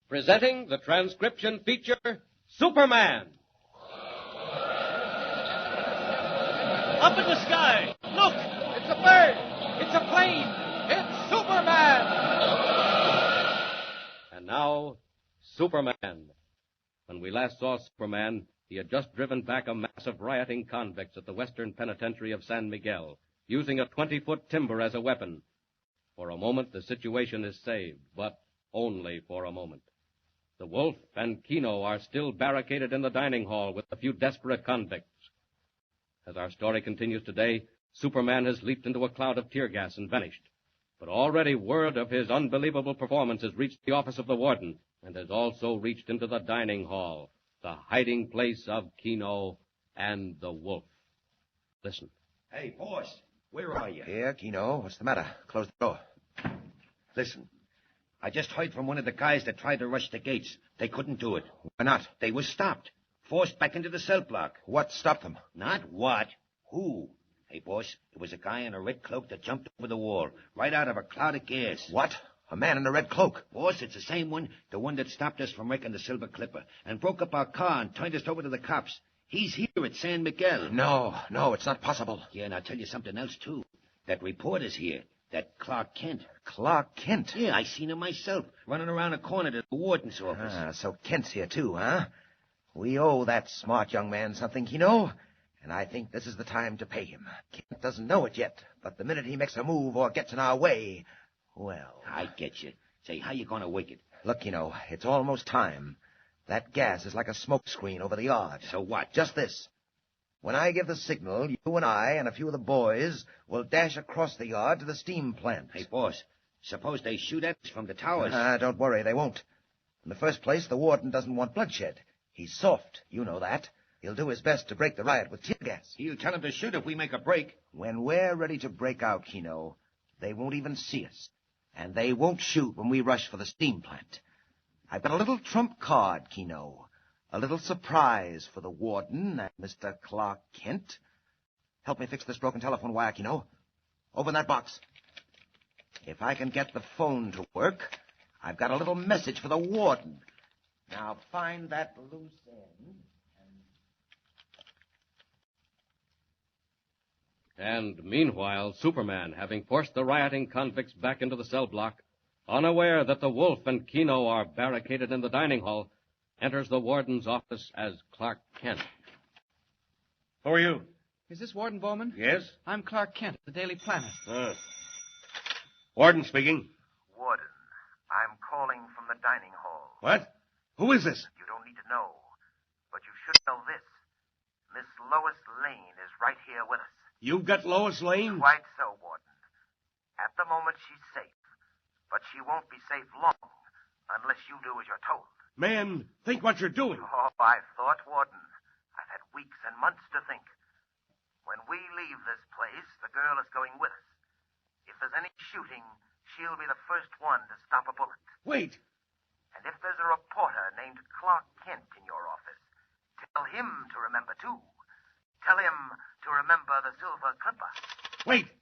Presenting the transcription feature, Superman. Up in the sky! Look! It's a bird! It's a plane! It's Superman! And now, Superman. When we last saw Superman, he had just driven back a mass of rioting convicts at the Western Penitentiary of San Miguel, using a 20-foot timber as a weapon. For a moment, the situation is saved, but only for a moment. The Wolf and Kino are still barricaded in the dining hall with a few desperate convicts. As our story continues today, Superman has leaped into a cloud of tear gas and vanished. But already word of his unbelievable performance has reached the office of the warden and has also reached into the dining hall, the hiding place of Kino and the Wolf. Listen. Hey, boss, where are you? Here, Kino. What's the matter? Close the door. Listen, I just heard from one of the guys that tried to rush the gates. They couldn't do it. Why not? They were stopped, forced back into the cell block. What stopped them? Not what. Who? Hey, boss, it was a guy in a red cloak that jumped over the wall, right out of a cloud of gas. What? A man in a red cloak? Boss, it's the same one, the one that stopped us from wrecking the Silver Clipper and broke up our car and turned us over to the cops. He's here at San Miguel. No, it's not possible. Yeah, and I'll tell you something else, too. That reporter's here. That Clark Kent. Clark Kent? Yeah, I seen him myself, running around a corner to the warden's office. So Kent's here, too, huh? We owe that smart young man something, Kino, and I think this is the time to pay him. Kent doesn't know it yet, but the minute he makes a move or gets in our way, well... I get you. Say, how you gonna wake it? Look, Kino, it's almost time. That gas is like a smoke screen over the yard. So what? Just this. When I give the signal, you and I and a few of the boys will dash across the yard to the steam plant. Hey, boss, suppose they shoot at us from the towers. Don't worry, they won't. In the first place, the warden doesn't want bloodshed. He's soft, you know that. He'll do his best to break the riot with tear gas. He'll tell him to shoot if we make a break. When we're ready to break out, Kino, they won't even see us. And they won't shoot when we rush for the steam plant. I've got a little trump card, Kino. A little surprise for the warden and Mr. Clark Kent. Help me fix this broken telephone wire, Kino. Open that box. If I can get the phone to work, I've got a little message for the warden. Now find that loose end. And meanwhile, Superman, having forced the rioting convicts back into the cell block, unaware that the Wolf and Kino are barricaded in the dining hall, enters the warden's office as Clark Kent. Who are you? Is this Warden Bowman? Yes? I'm Clark Kent of the Daily Planet. Warden speaking. Warden, I'm calling from the dining hall. What? Who is this? You don't need to know, but you should know this. Miss Lois Lane is right here with us. You've got Lois Lane? Quite so, Warden. At the moment, she's safe, but she won't be safe long unless you do as you're told. Man, think what you're doing. Oh, I've thought, Warden. I've had weeks and months to think. When we leave this place, the girl is going with us. If there's any shooting, she'll be the first one to stop a bullet. Wait. And if there's a reporter named Clark Kent in your office, tell him to remember, too. Tell him to remember the Silver Clipper.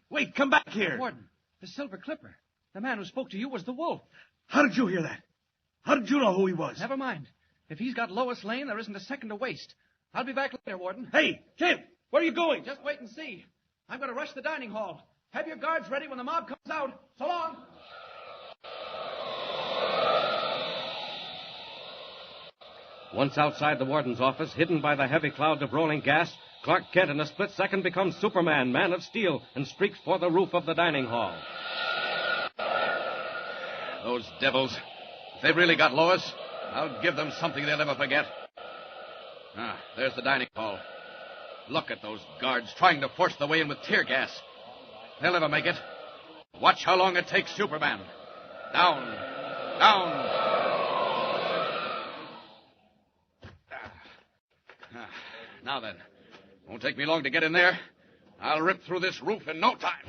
Wait, come back here. Warden, the Silver Clipper. The man who spoke to you was the Wolf. How did you hear that? How did you know who he was? Never mind. If he's got Lois Lane, there isn't a second to waste. I'll be back later, Warden. Hey, Kent, where are you going? Just wait and see. I'm going to rush the dining hall. Have your guards ready when the mob comes out. So long. Once outside the warden's office, hidden by the heavy clouds of rolling gas, Clark Kent in a split second becomes Superman, Man of Steel, and streaks for the roof of the dining hall. Those devils. If they've really got Lois, I'll give them something they'll never forget. There's the dining hall. Look at those guards trying to force their way in with tear gas. They'll never make it. Watch how long it takes Superman. Down. Now then, won't take me long to get in there. I'll rip through this roof in no time.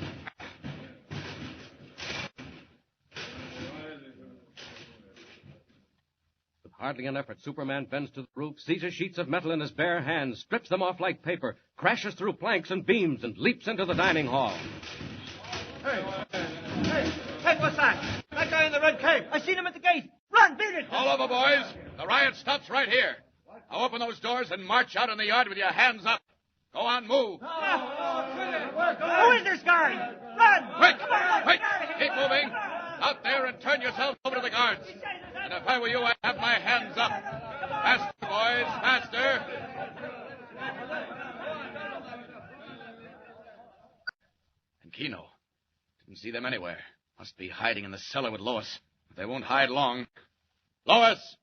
With hardly an effort, Superman bends to the roof, seizes sheets of metal in his bare hands, strips them off like paper, crashes through planks and beams, and leaps into the dining hall. Hey, what's that? That guy in the red cape. I seen him at the gate. Run! on, beat it! All over, boys. The riot stops right here. Now open those doors and march out in the yard with your hands up. Go on, move. Who is this guard? Run! Quick! Quick! Keep moving. Out there and turn yourselves over to the guards. And if I were you, I'd have my hands up. Faster, boys, faster. And Keno. Didn't see them anywhere. Must be hiding in the cellar with Lois. But they won't hide long. Lois!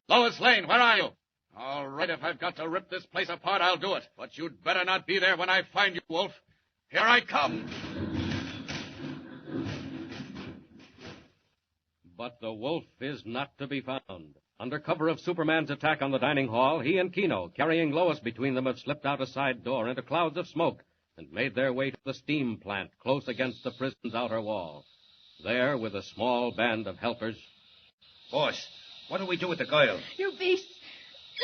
Lois Lane, where are you? All right, if I've got to rip this place apart, I'll do it. But you'd better not be there when I find you, Wolf. Here I come. But the wolf is not to be found. Under cover of Superman's attack on the dining hall, he and Keno, carrying Lois between them, have slipped out a side door into clouds of smoke and made their way to the steam plant close against the prison's outer wall. There, with a small band of helpers... Boss, what do we do with the girl? You beast!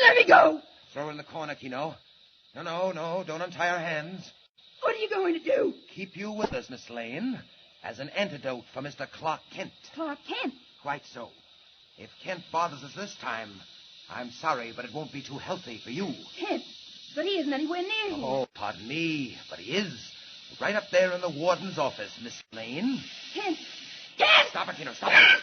Let me go! Throw her in the corner, Keno. No, don't untie her hands. What are you going to do? Keep you with us, Miss Lane, as an antidote for Mr. Clark Kent. Clark Kent. Quite so. If Kent bothers us this time, I'm sorry, but it won't be too healthy for you. Kent? But he isn't anywhere near here. Oh, pardon me, but he is. Right up there in the warden's office, Miss Lane. Kent! Kent! Stop it, Keno, stop it.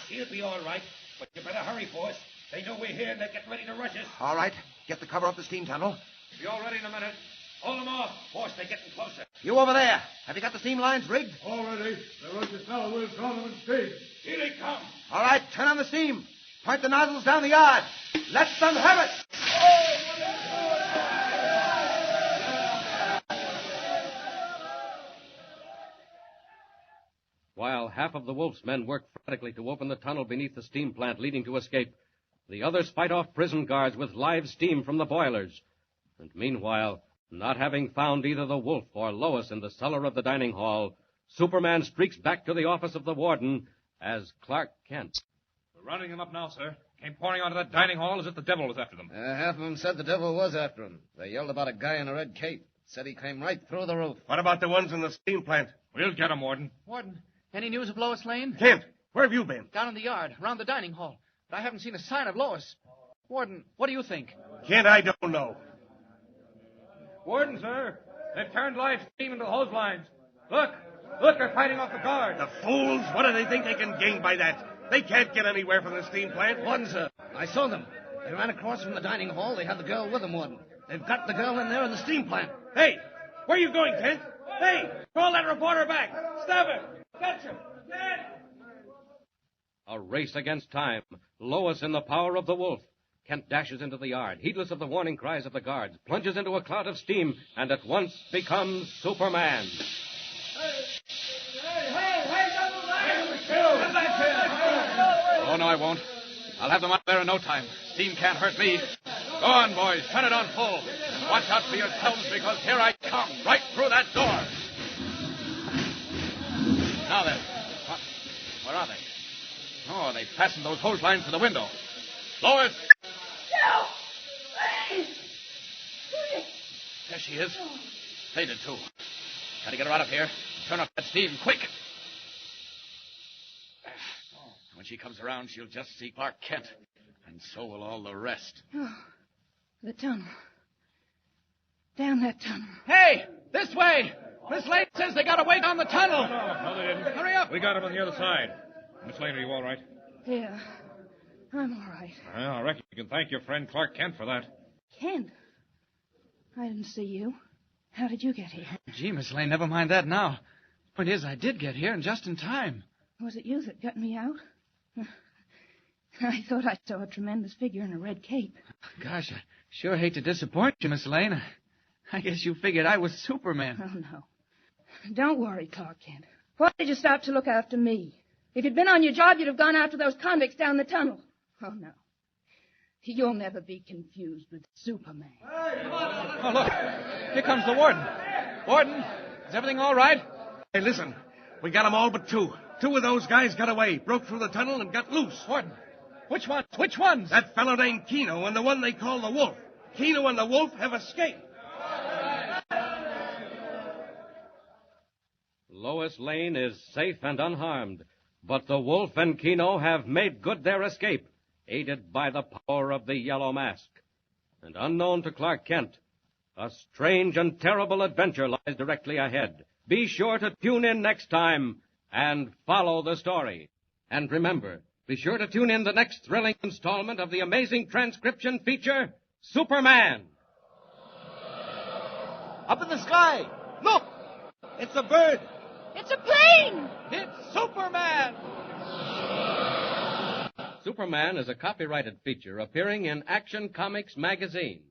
She'll be all right, but you better hurry, boss. They know we're here and they're getting ready to rush us. All right, get the cover off the steam tunnel. Be all ready in a minute. Hold them off. Boss, they're getting closer. You over there. Have you got the steam lines rigged? Already. The rush is now. We'll draw them in speed. Here they come. All right, turn on the steam. Point the nozzles down the yard. Let them have it. While half of the wolf's men work frantically to open the tunnel beneath the steam plant leading to escape, the others fight off prison guards with live steam from the boilers. And meanwhile, not having found either the wolf or Lois in the cellar of the dining hall, Superman streaks back to the office of the warden as Clark Kent. We're rounding them up now, sir. Came pouring onto that dining hall as if the devil was after them. Half of them said the devil was after them. They yelled about a guy in a red cape. Said he came right through the roof. What about the ones in the steam plant? We'll get them, Warden. Warden, any news of Lois Lane? Kent, where have you been? Down in the yard, around the dining hall. But I haven't seen a sign of Lois. Warden, what do you think? Kent, I don't know. Warden, sir, they've turned live steam into the hose lines. Look, they're fighting off the guard. The fools! What do they think they can gain by that? They can't get anywhere from the steam plant. Warden, sir, I saw them. They ran across from the dining hall. They had the girl with them, Warden. They've got the girl in there in the steam plant. Hey, where are you going, Kent? Hey, call that reporter back. Stop it. Catch him. A race against time. Lois in the power of the wolf. Kent dashes into the yard, heedless of the warning cries of the guards, plunges into a cloud of steam, and at once becomes Superman. Oh, no, I won't. I'll have them up there in no time. Steam can't hurt me. Go on, boys. Turn it on full. Watch out for yourselves, because here I come, right through that door. Now then. What? Where are they? Oh, they fastened those hose lines to the window. Lois! No! Please! There she is. They did, too. Gotta get her out of here. Turn off that steam, quick. When she comes around, she'll just see Clark Kent. And so will all the rest. Oh, the tunnel. Down that tunnel. Hey, this way! Miss Lane says they got away down the tunnel. No, they didn't. Hurry up. We got him on the other side. Miss Lane, are you all right? Yeah, I'm all right. Well, I reckon you can thank your friend Clark Kent for that. Kent? I didn't see you. How did you get here? Gee, Miss Lane, never mind that now. Point is, I did get here, and just in time. Was it you that got me out? I thought I saw a tremendous figure in a red cape. Gosh, I sure hate to disappoint you, Miss Lane. I guess you figured I was Superman. Oh, no. Don't worry, Clark Kent. Why did you stop to look after me? If you'd been on your job, you'd have gone after those convicts down the tunnel. Oh, no. You'll never be confused with Superman. Oh, look. Here comes the warden. Warden, is everything all right? Hey, listen. We got them all but two. Two of those guys got away, broke through the tunnel, and got loose. Warden, which ones? Which ones? That fellow named Keno and the one they call the Wolf. Keno and the Wolf have escaped. Lois Lane is safe and unharmed, But the wolf and Kino have made good their escape, aided by the power of the Yellow Mask. And unknown to Clark Kent, a strange and terrible adventure lies directly ahead. Be sure to tune in next time and follow the story. And remember, be sure to tune in the next thrilling installment of the amazing transcription feature, Superman. Up in the sky. Look! It's a bird. It's a plane! It's Superman! Superman is a copyrighted feature appearing in Action Comics magazine.